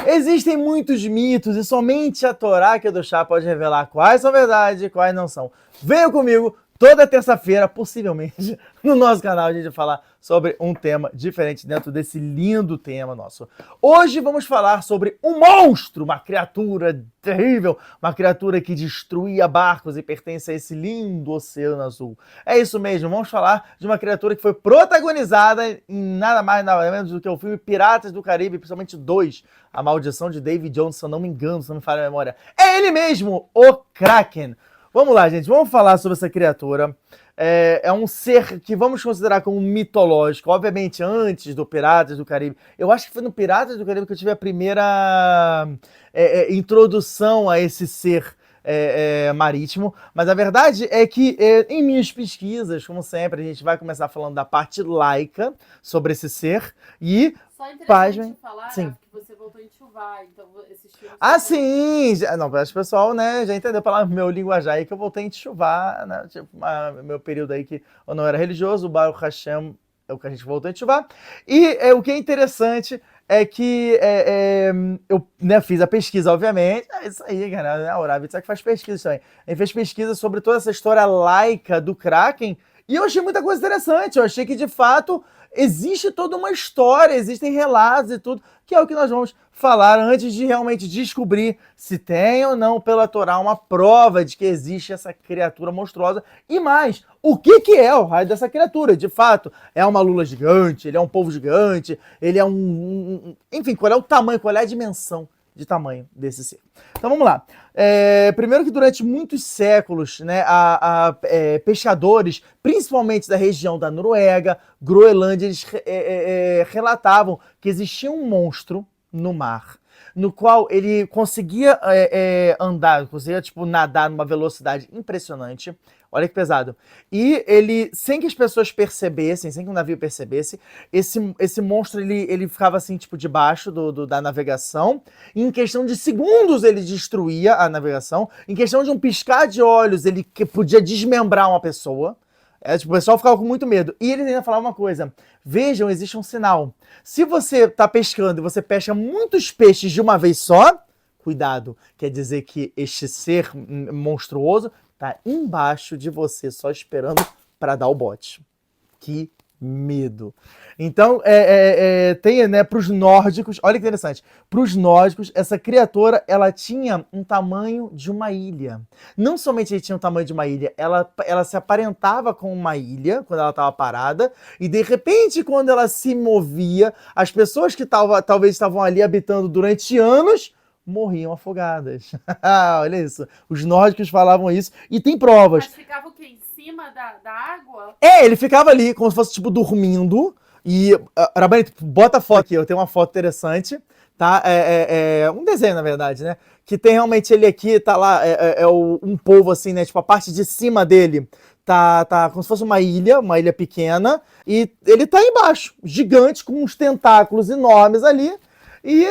Existem muitos mitos e somente a Torá que é do chá pode revelar quais são verdade e quais não são. Venha comigo toda terça-feira, possivelmente, no nosso canal, a gente vai falar sobre um tema diferente dentro desse lindo tema nosso. Hoje vamos falar sobre um monstro, uma criatura terrível, uma criatura que destruía barcos e pertence a esse lindo oceano azul. É isso mesmo, vamos falar de uma criatura que foi protagonizada em nada mais nada menos do que o filme Piratas do Caribe, principalmente 2, A Maldição de Davy Jones, se eu não me engano, se não me falha a memória. É ele mesmo, o Kraken. Vamos lá, gente, vamos falar sobre essa criatura. É um ser que vamos considerar como mitológico, obviamente antes do Piratas do Caribe. Eu acho que foi no Piratas do Caribe que eu tive a primeira introdução a esse ser marítimo, mas a verdade é que em minhas pesquisas, como sempre, a gente vai começar falando da parte laica sobre esse ser e... Só interessante pasmem, falar, sim. Rafa, que você voltou em Tchuvá, então esses filmes... Ah, sim! Não, para o pessoal, né, já entendeu pelo meu linguajar aí que eu voltei em Tchuvá, né, tipo, meu período aí que eu não era religioso, o Baruch Hashem é o que a gente voltou em Tchuvá. E o que é interessante é que eu fiz a pesquisa, obviamente. É isso aí, cara, a Oravitz é que faz pesquisa também. A gente fez pesquisa sobre toda essa história laica do Kraken e eu achei muita coisa interessante. Eu achei que, de fato, existe toda uma história, existem relatos e tudo, que é o que nós vamos falar antes de realmente descobrir se tem ou não pela Torá uma prova de que existe essa criatura monstruosa. E mais, o que é o raio dessa criatura? De fato, é uma lula gigante, ele é um polvo gigante, ele é enfim, qual é o tamanho, qual é a dimensão de tamanho desse ser? Então vamos lá. Primeiro que durante muitos séculos, né, pescadores, principalmente da região da Noruega, Groenlândia, eles relatavam que existia um monstro no mar, no qual ele conseguia andar, conseguia nadar numa velocidade impressionante. Olha que pesado. E ele, sem que as pessoas percebessem, sem que o navio percebesse, esse monstro ele ficava assim, tipo, debaixo da navegação. E em questão de segundos ele destruía a navegação. Em questão de um piscar de olhos, ele podia desmembrar uma pessoa. O pessoal ficava com muito medo. E ele ainda falava uma coisa. Vejam, existe um sinal. Se você está pescando e você pesca muitos peixes de uma vez só, cuidado. Quer dizer que este ser monstruoso tá embaixo de você, só esperando para dar o bote. Que medo. Então, tem, né, para os nórdicos, olha que interessante, para os nórdicos, essa criatura, ela tinha um tamanho de uma ilha. Não somente ele tinha o tamanho de uma ilha, ela se aparentava com uma ilha, quando ela estava parada, e de repente, quando ela se movia, as pessoas que talvez estavam ali habitando durante anos, morriam afogadas. Olha isso. Os nórdicos falavam isso. E tem provas. Mas ficava o quê? Em cima da água? Ele ficava ali, como se fosse, tipo, dormindo. E, Rabanito, bota a foto aqui. Eu tenho uma foto interessante, tá? Um desenho, na verdade, né? Que tem realmente ele aqui, tá lá, um polvo, assim, né? Tipo, a parte de cima dele tá como se fosse uma ilha pequena. E ele tá embaixo, gigante, com uns tentáculos enormes ali. E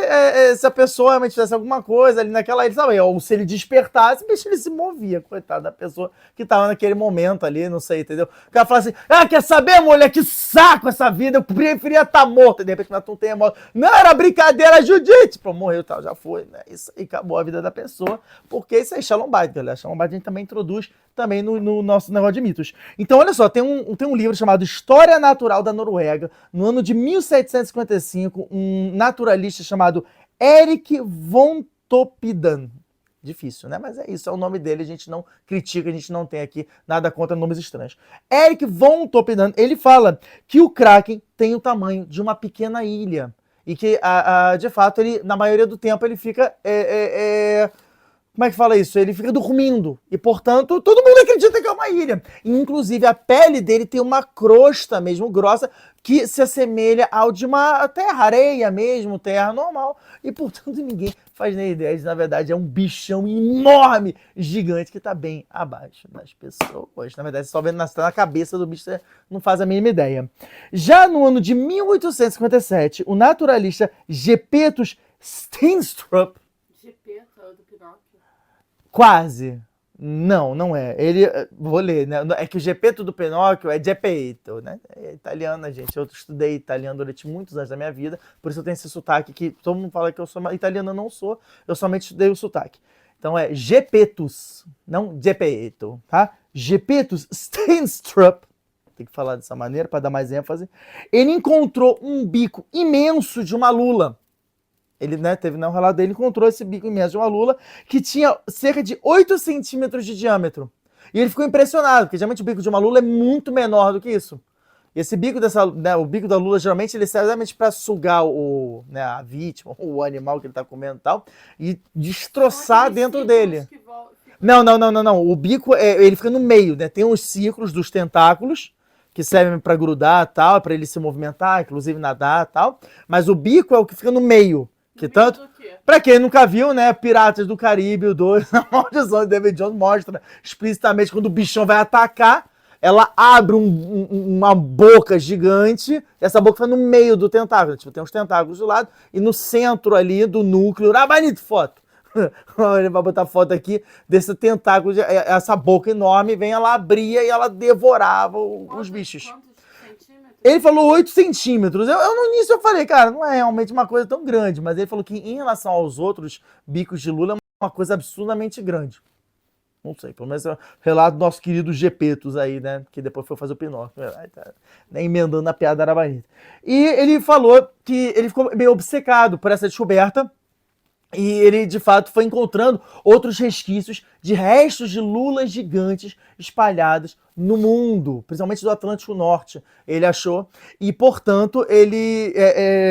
se a pessoa realmente fizesse alguma coisa ali naquela ilha, sabe? Ou se ele despertasse, bicho, ele se movia, coitado da pessoa que tava naquele momento ali, não sei, entendeu? O cara fala assim, quer saber, mulher, que saco essa vida, eu preferia estar morto. E de repente, não tem morto. Não, era brincadeira, Judite. Pô, morreu e tal, já foi, né? Isso aí acabou a vida da pessoa, porque isso aí é Shalom Bait, galera. Shalom Bait a gente também introduz também no nosso negócio de mitos. Então, olha só, tem um livro chamado História Natural da Noruega, no ano de 1755, um naturalista chamado Erik von Topidan. Difícil, né? Mas é isso, é o nome dele, a gente não critica, a gente não tem aqui nada contra nomes estranhos. Erik von Topidan, ele fala que o Kraken tem o tamanho de uma pequena ilha. E que, de fato, ele, na maioria do tempo, ele fica... como é que fala isso? Ele fica dormindo. E, portanto, todo mundo acredita que é uma ilha. E, inclusive, a pele dele tem uma crosta mesmo, grossa, que se assemelha ao de uma terra, areia mesmo, terra normal. E, portanto, ninguém faz nem ideia de, na verdade, é um bichão enorme, gigante, que está bem abaixo das pessoas. Na verdade, você só vendo na cabeça do bicho, você não faz a mínima ideia. Já no ano de 1857, o naturalista Gepetus Steenstrup, Gepeto, do Pinóquio. quase. Não é. Ele, vou ler, né? É que o Gepeto do Pinóquio é Gepeto, né? É italiana, gente. Eu estudei italiano durante muitos anos da minha vida, por isso eu tenho esse sotaque que todo mundo fala que eu sou italiano, eu não sou, eu somente estudei o sotaque. Então é Gepetus, não Gepeto, tá? Gepetus Steenstrup, tem que falar dessa maneira para dar mais ênfase. Ele encontrou um bico imenso de uma lula. Ele, né, teve no relato dele, encontrou esse bico imenso de uma lula que tinha cerca de 8 centímetros de diâmetro. E ele ficou impressionado, porque geralmente o bico de uma lula é muito menor do que isso. E esse bico né, o bico da lula geralmente ele serve exatamente para sugar né, a vítima, o animal que ele está comendo e tal, e destroçar dentro dele. Não. O bico ele fica no meio, né? Tem os círculos dos tentáculos que servem para grudar tal, para ele se movimentar, inclusive nadar tal. Mas o bico é o que fica no meio. Que tanto, pra quem nunca viu, né, Piratas do Caribe, o 2, a maldição de David Jones mostra explicitamente quando o bichão vai atacar, ela abre uma boca gigante, e essa boca fica no meio do tentáculo, tipo, tem uns tentáculos do lado, e no centro ali do núcleo, bonita foto, ele vai botar foto aqui desse tentáculo, essa boca enorme, vem, ela abria e ela devorava os bichos. Ele falou 8 centímetros. No início eu falei, cara, não é realmente uma coisa tão grande, mas ele falou que em relação aos outros bicos de lula é uma coisa absurdamente grande. Não sei, pelo menos é o relato do nosso querido Gepetos aí, né, que depois foi fazer o Pinóquio, né, emendando a piada arabanita. E ele falou que ele ficou meio obcecado por essa descoberta, e ele, de fato, foi encontrando outros resquícios de restos de lulas gigantes espalhados no mundo, principalmente do Atlântico Norte, ele achou. E, portanto, ele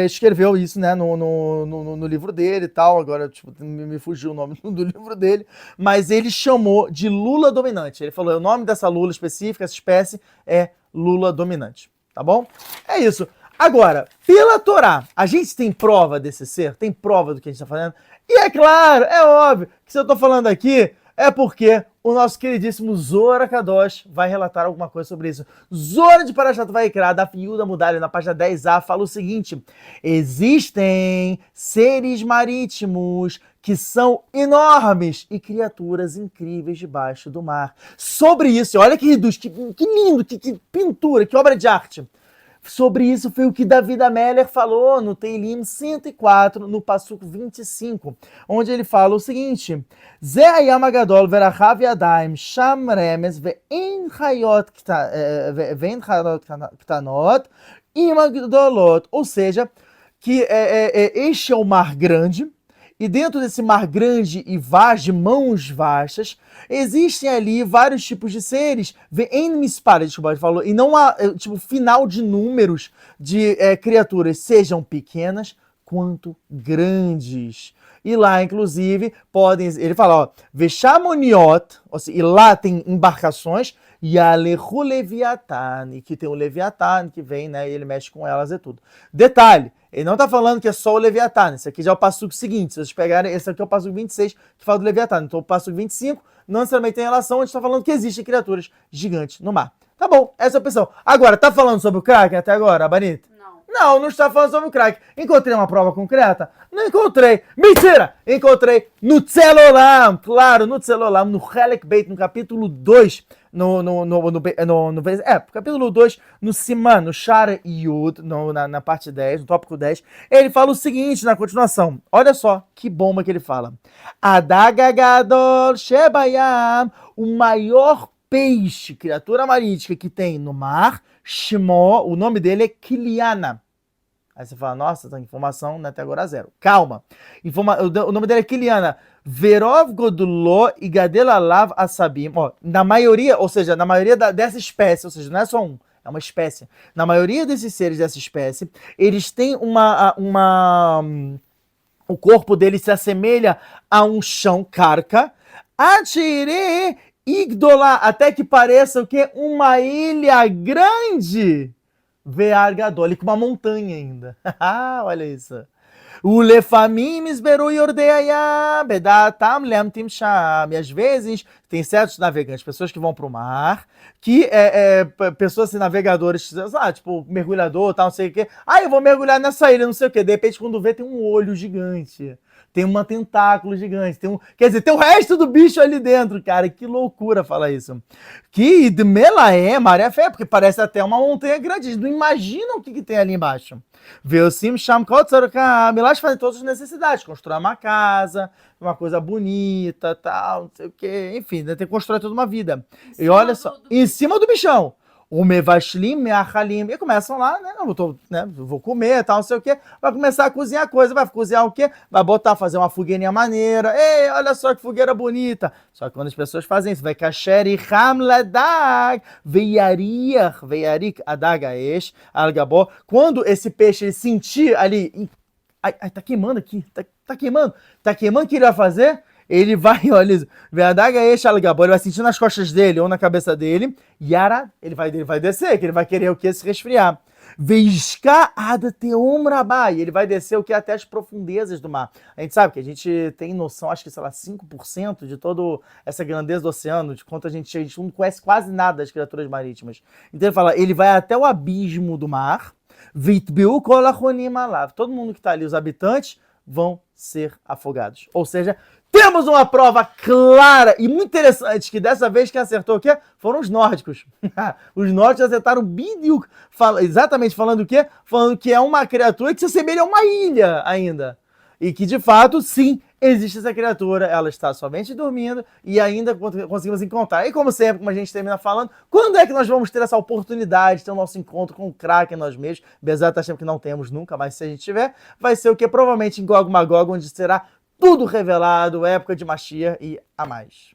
escreveu isso, né, no livro dele e tal. Agora, tipo, me fugiu o nome do livro dele. Mas ele chamou de lula dominante. Ele falou, o nome dessa lula específica, essa espécie, é lula dominante. Tá bom? É isso. Agora, pela Torá, a gente tem prova desse ser? Tem prova do que a gente está fazendo? E é claro, é óbvio, que se eu estou falando aqui, é porque o nosso queridíssimo Zohar Kadosh vai relatar alguma coisa sobre isso. Zohar de Parashat Vaikra, da Fiuda Mudalha, na página 10a, fala o seguinte: existem seres marítimos que são enormes e criaturas incríveis debaixo do mar. Sobre isso, olha que reduz, que lindo, que pintura, que obra de arte. Sobre isso foi o que David Ameller falou no Teilim 104, no Passuco 25, onde ele fala o seguinte: Ze hayam agadol verachav yadayim sham remes ve'en chayot ktanot im agdolot. Ou seja, que este é o mar grande, e dentro desse mar grande e vasto, de mãos vastas, existem ali vários tipos de seres. Em mispara, desculpa, ele falou, e não há, tipo, final de números de criaturas, sejam pequenas quanto grandes. E lá, inclusive, podem, ele fala, ó, Veshamoniot, e lá tem embarcações, e a Lehu Leviatan, e que tem o Leviatan que vem, né, e ele mexe com elas e tudo. Detalhe, ele não está falando que é só o Leviatã. Esse aqui já é o passuco seguinte. Se vocês pegarem, esse aqui é o passuco 26, que fala do Leviatã. Então o passuco 25 não necessariamente tem relação, a gente está falando que existem criaturas gigantes no mar. Tá bom, essa é a opção. Agora, tá falando sobre o Kraken até agora, Abanita? Não está falando sobre o Kraken. Encontrei uma prova concreta? Não encontrei. Mentira! Encontrei no Tzelolam. Claro, no Tzelolam, no Helek Beit, no capítulo 2, capítulo 2, no Siman, no Shara Yud, na parte 10, no tópico 10, ele fala o seguinte na continuação. Olha só que bomba que ele fala. Adagagadol Shebayam, o maior peixe, criatura marítima que tem no mar, Shmo, o nome dele é Kiliana. Aí você fala, nossa, essa informação até agora zero. Calma. O nome dele é Kiliana. Verov Godulo e Gadelalav Asabim. Ó, na maioria dessa espécie, ou seja, não é só um, é uma espécie. Na maioria desses seres dessa espécie, eles têm o corpo deles se assemelha a um chão carca. Atire Igdola, até que pareça o quê? Uma ilha grande. Vear Gadol, com uma montanha ainda. Olha isso. Ulefamim isberu yordeia, bedatam lemtim sham. E às vezes tem certos navegantes, pessoas que vão para o mar, que pessoas assim, navegadores, tipo mergulhador, tal, não sei o quê. Eu vou mergulhar nessa ilha, não sei o quê. De repente, quando vê, tem um olho gigante. Tem um tentáculo gigante. Quer dizer, tem o resto do bicho ali dentro, cara. Que loucura falar isso. Que de Melaé, maré fé, porque parece até uma montanha grande. Eles não imaginam o que tem ali embaixo. Veosim Sham Kotzorka. Elas fazem todas as necessidades. Constrói uma casa, uma coisa bonita, tal, não sei o quê. Enfim, tem que construir toda uma vida. E olha só, em cima do bichão. O Mevashlim, Meachalim, e começam lá, né? Vou comer, tal, não sei o quê. Vai começar a cozinhar coisa, vai cozinhar o quê? Vai fazer uma fogueirinha maneira. Ei, olha só que fogueira bonita. Só que quando as pessoas fazem isso, vai kasher e hamladag, veiarik adagaesh, algabó. Quando esse peixe ele sentir ali, tá queimando aqui, tá queimando, o que ele vai fazer? Ele vai, olha isso, ele vai sentir nas costas dele ou na cabeça dele, Yara, ele vai descer, que ele vai querer o que? Se resfriar. Veisca adateum rabai, ele vai descer o que? Até as profundezas do mar. A gente sabe que a gente tem noção, acho que, sei lá, 5% de toda essa grandeza do oceano, de quanto a gente não conhece quase nada das criaturas marítimas. Então ele fala, ele vai até o abismo do mar, vitbiu kolachonim alav, todo mundo que está ali, os habitantes, vão ser afogados. Ou seja, temos uma prova clara e muito interessante, que dessa vez quem acertou o quê? Foram os nórdicos. Os nórdicos acertaram Bidiuk, exatamente falando o quê? Falando que é uma criatura que se assemelha a uma ilha ainda. E que, de fato, sim, existe essa criatura, ela está somente dormindo e ainda conseguimos encontrar. E como sempre, como a gente termina falando, quando é que nós vamos ter essa oportunidade de ter o nosso encontro com o Kraken nós mesmos? Bezerra está achando que não temos nunca, mas se a gente tiver, vai ser o que? Provavelmente em Gog Magog, onde será tudo revelado, época de Mashiach e a mais.